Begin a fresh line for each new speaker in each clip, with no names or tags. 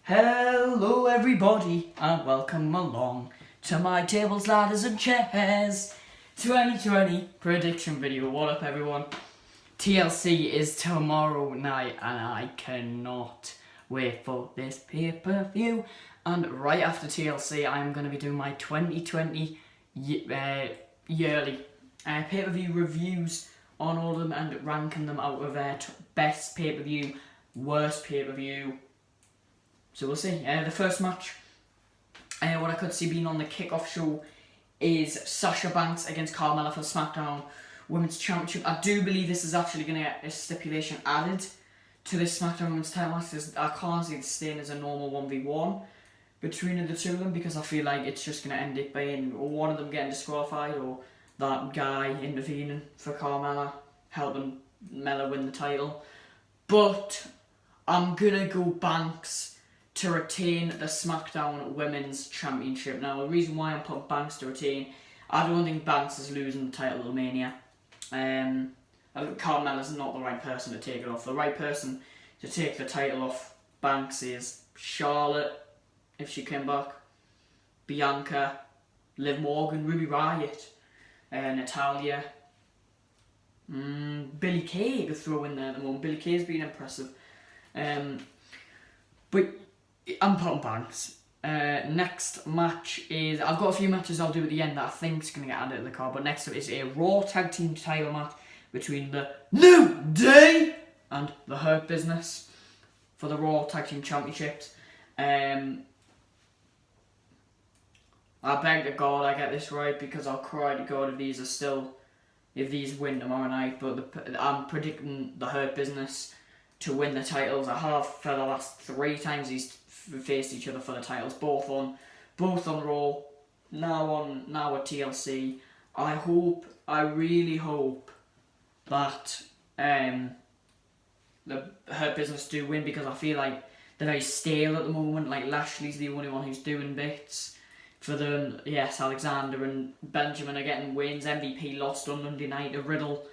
Hello everybody and welcome along to my tables, ladders and chairs 2020 prediction video. What up everyone? TLC is tomorrow night and I cannot wait for this pay-per-view. And right after TLC I am going to be doing my 2020 yearly pay-per-view reviews on all of them and ranking them out of best pay-per-view, worst pay-per-view. So we'll see. The first match, what I could see being on the kickoff show is Sasha Banks against Carmella for the SmackDown Women's Championship. I do believe this is actually going to get a stipulation added to this SmackDown Women's title match. I can't see this staying as a normal 1v1 between the two of them because I feel like it's just going to end up being one of them getting disqualified or that guy intervening for Carmella, helping Mella win the title. But I'm going to go Banks to retain the SmackDown Women's Championship. Now, the reason why I'm putting Banks to retain, I don't think Banks is losing the title at Mania. I think Carmella's not the right person to take it off. The right person to take the title off Banks is Charlotte, if she came back, Bianca, Liv Morgan, Ruby Riott, Natalya, Billie Kay could throw in there at the moment. Billie Kay's been impressive. But I'm putting Banks. Next match is... I've got a few matches I'll do at the end that I think is going to get added to the card. But next up is a Raw Tag Team title match between the New Day and the Hurt Business for the Raw Tag Team Championships. I beg to God I get this right because I'll cry to God if these win tomorrow night. But I'm predicting the Hurt Business to win the titles. I have for the last 3 times these faced each other for the titles, both on Raw, now at TLC. I really hope that the Hurt Business do win because I feel like they're very stale at the moment. Like Lashley's the only one who's doing bits for them. Yes, Alexander and Benjamin are getting wins. MVP lost on Monday night to Riddle,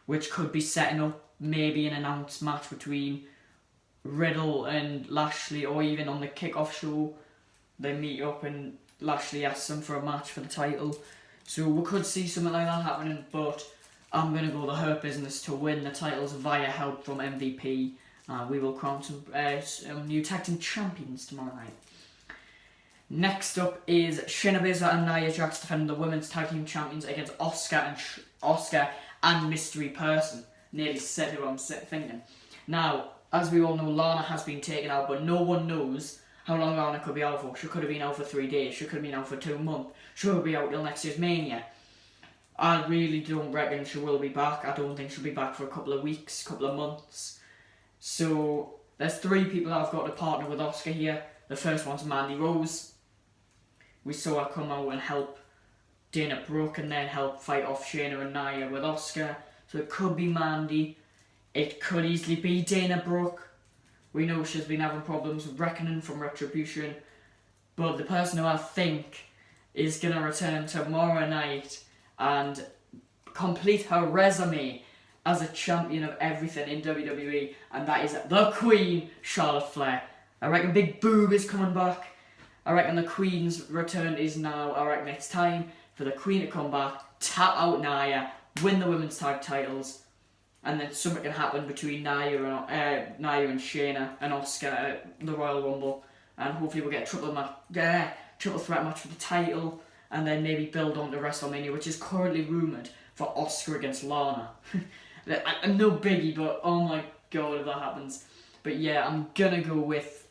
which could be setting up maybe an announced match between Riddle and Lashley, or even on the kickoff show they meet up and Lashley asks them for a match for the title. So we could see something like that happening, but I'm going to go the Hurt Business to win the titles via help from MVP. We will crown some new tag team champions tomorrow night. Next up is Shayna Baszler and Nia Jax defending the women's tag team champions against Asuka and Mystery Person. Nearly said who I'm thinking. Now, as we all know, Lana has been taken out, but no one knows how long Lana could be out for. She could have been out for 3 days. She could have been out for 2 months. She could be out till next year's Mania. I really don't reckon she will be back. I don't think she'll be back for a couple of weeks, couple of months. So, there's 3 people that have got to partner with Asuka here. The first one's Mandy Rose. We saw her come out and help Dana Brooke and then help fight off Shayna and Nia with Asuka. So it could be Mandy. It could easily be Dana Brooke. We know she's been having problems with Reckoning from Retribution. But the person who I think is going to return tomorrow night and complete her resume as a champion of everything in WWE, and that is the Queen, Charlotte Flair. I reckon Big Boob is coming back. I reckon the Queen's return is now. I reckon it's time for the Queen to come back, tap out Nia, win the women's tag titles, and then something can happen between Nia and Shayna and Asuka at the Royal Rumble, and hopefully we'll get a triple threat match for the title, and then maybe build on to WrestleMania, which is currently rumoured for Asuka against Lana. No biggie, but oh my God if that happens. But yeah, I'm gonna go with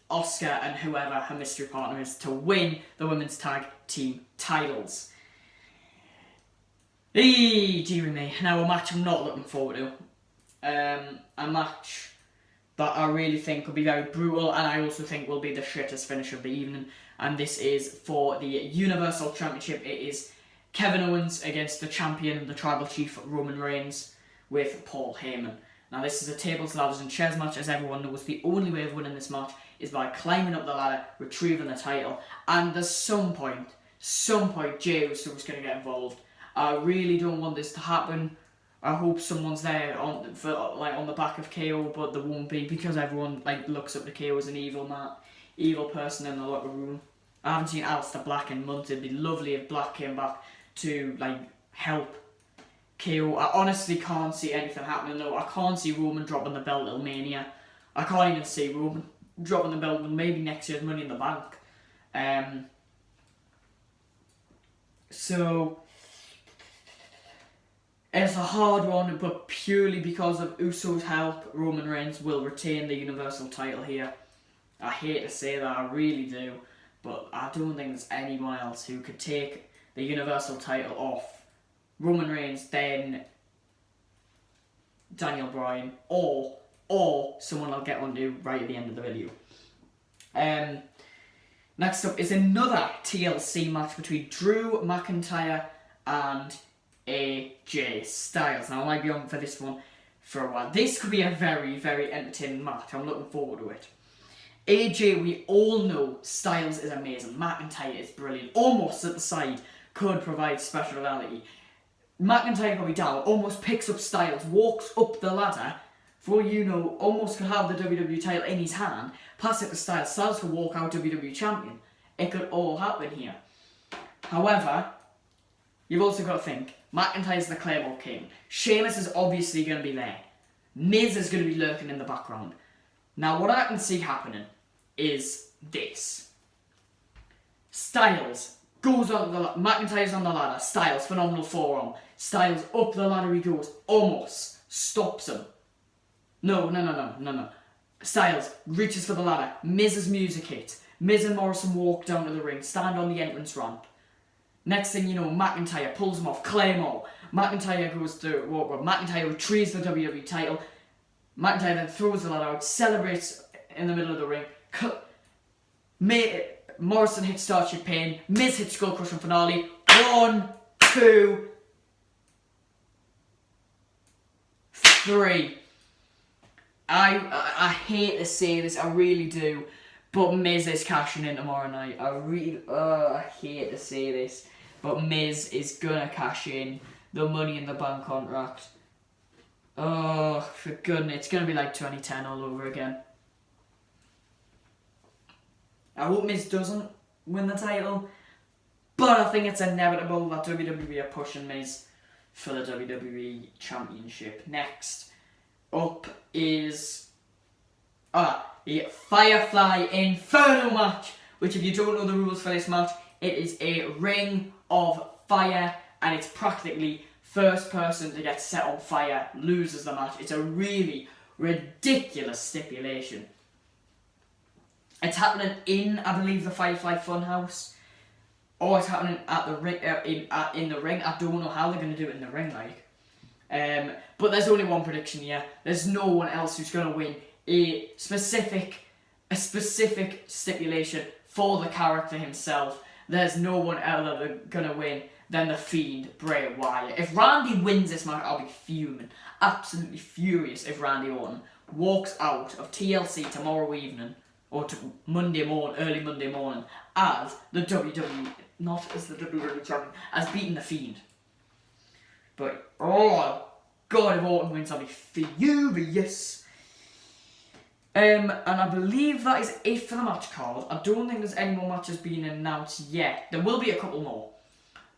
Asuka and whoever her mystery partner is to win the women's tag team titles. Dearie me. Now a match I'm not looking forward to. A match that I really think will be very brutal and I also think will be the shittest finish of the evening. And this is for the Universal Championship. It is Kevin Owens against the champion, the Tribal Chief Roman Reigns, with Paul Heyman. Now this is a tables, ladders and chairs match. As everyone knows, the only way of winning this match is by climbing up the ladder, retrieving the title, and there's some point Jey Uso is going to get involved. I really don't want this to happen. I hope someone's there on the back of KO, but there won't be because everyone like looks up to KO as an evil person in the locker room. I haven't seen Aleister Black in months. It'd be lovely if Black came back to like help KO. I honestly can't see anything happening though. I can't see Roman dropping the belt at Mania. I can't even see Roman dropping the belt in maybe next year's Money in the Bank. So it's a hard one, but purely because of Uso's help, Roman Reigns will retain the Universal title here. I hate to say that, I really do, but I don't think there's anyone else who could take the Universal title off Roman Reigns, then Daniel Bryan, or someone I'll get onto right at the end of the video. Next up is another TLC match between Drew McIntyre and AJ Styles. Now I might be on for this one for a while. This could be a very, very entertaining match. I'm looking forward to it. AJ, we all know Styles is amazing. McIntyre is brilliant. Almost at the side, could provide speciality. McIntyre probably down, almost picks up Styles, walks up the ladder, for all you know, almost could have the WWE title in his hand, pass it to Styles, Styles could walk out WWE champion. It could all happen here. However, you've also got to think, McIntyre's the Claymore King. Sheamus is obviously going to be there. Miz is going to be lurking in the background. Now, what I can see happening is this. Styles goes on the ladder. McIntyre's on the ladder. Styles, phenomenal forearm. Styles up the ladder he goes. Almost stops him. No. Styles reaches for the ladder. Miz's music hits. Miz and Morrison walk down to the ring. Stand on the entrance ramp. Next thing you know, McIntyre pulls him off. Claymore. McIntyre goes to McIntyre retrieves the WWE title. McIntyre then throws the ladder out. Celebrates in the middle of the ring. Morrison hits Starship Pain. Miz hits Skull Crushing Finale. 1, 2, 3. I hate to say this, I really do, but Miz is cashing in tomorrow night. I hate to say this, but Miz is gonna cash in the Money in the Bank contract. Oh, for goodness, it's gonna be like 2010 all over again. I hope Miz doesn't win the title, but I think it's inevitable that WWE are pushing Miz for the WWE Championship. Next up is the Firefly Inferno match, which if you don't know the rules for this match, it is a ring of fire, and it's practically first person to get set on fire loses the match. It's a really ridiculous stipulation. It's happening in, I believe, the Firefly Funhouse, or it's happening at the ring, in the ring. I don't know how they're going to do it in the ring, like. But there's only one prediction here. There's no one else who's going to win a specific stipulation for the character himself. There's no one else that's going to win than the Fiend, Bray Wyatt. If Randy wins this match, I'll be fuming. Absolutely furious if Randy Orton walks out of TLC tomorrow evening, or to early Monday morning, as the WWE, not as the WWE champion, as beating the Fiend. But, oh God, if Orton wins, I'll be furious. And I believe that is it for the match card. I don't think there's any more matches being announced yet. There will be a couple more,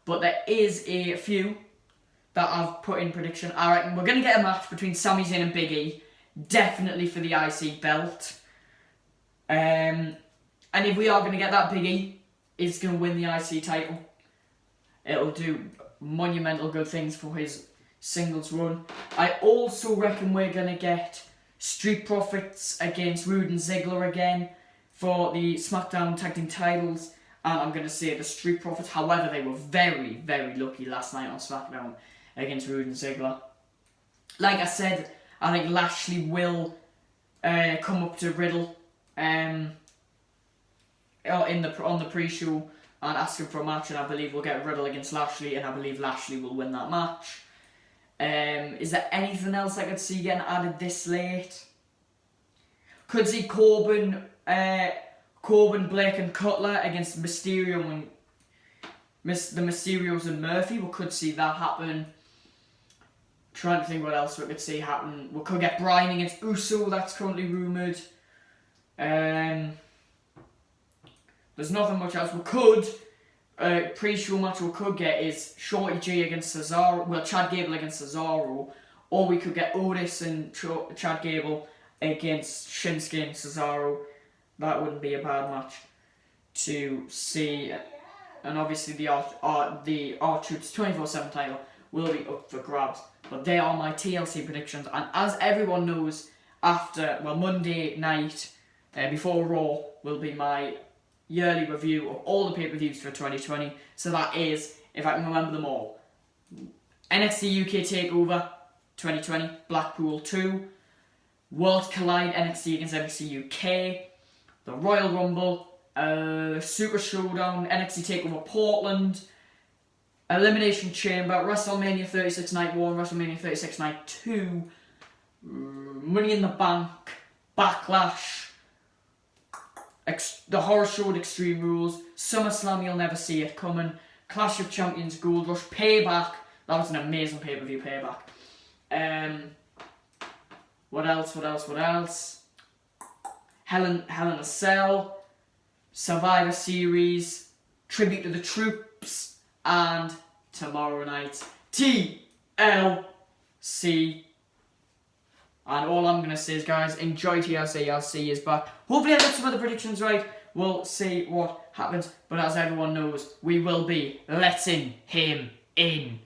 but there is a few that I've put in prediction. I reckon we're going to get a match between Sami Zayn and Big E, definitely for the IC belt. And if we are going to get that, Big E is going to win the IC title. It'll do monumental good things for his singles run. I also reckon we're going to get Street Profits against Rude and Ziggler again for the SmackDown Tag Team titles. And I'm going to say the Street Profits. However, they were very, very lucky last night on SmackDown against Rude and Ziggler. Like I said, I think Lashley will come up to Riddle on the pre-show and ask him for a match, and I believe we'll get Riddle against Lashley, and I believe Lashley will win that match. Is there anything else I could see getting added this late? Could see Corbin, Blake and Cutler against Mysterio and the Mysterios and Murphy. We could see that happen. Trying to think what else we could see happen. We could get Bryan against Uso, that's currently rumoured. There's nothing much else. We could, pre-show match we could get is Shorty G against Cesaro, well, Chad Gable against Cesaro, or we could get Otis and Chad Gable against Shinsuke and Cesaro. That wouldn't be a bad match to see. And obviously the R-Truth's 24/7 title will be up for grabs. But they are my TLC predictions. And as everyone knows, Monday night, before Raw, will be my yearly review of all the pay-per-views for 2020. So that is, if I can remember them all, NXT UK TakeOver 2020, Blackpool 2, Worlds Collide NXT against NXT UK, the Royal Rumble, Super Showdown, NXT TakeOver Portland, Elimination Chamber, WrestleMania 36 Night 1, WrestleMania 36 Night 2, Money in the Bank, Backlash, the Horror Show at Extreme Rules, SummerSlam, you'll never see it coming, Clash of Champions, Gold Rush, Payback, that was an amazing pay-per-view, Payback. What else? Hell in a Cell, Survivor Series, Tribute to the Troops, and tomorrow night's TLC. And all I'm going to say is, guys, enjoy TLC. I'll see you back. Hopefully I get some other predictions right. We'll see what happens. But as everyone knows, we will be letting him in.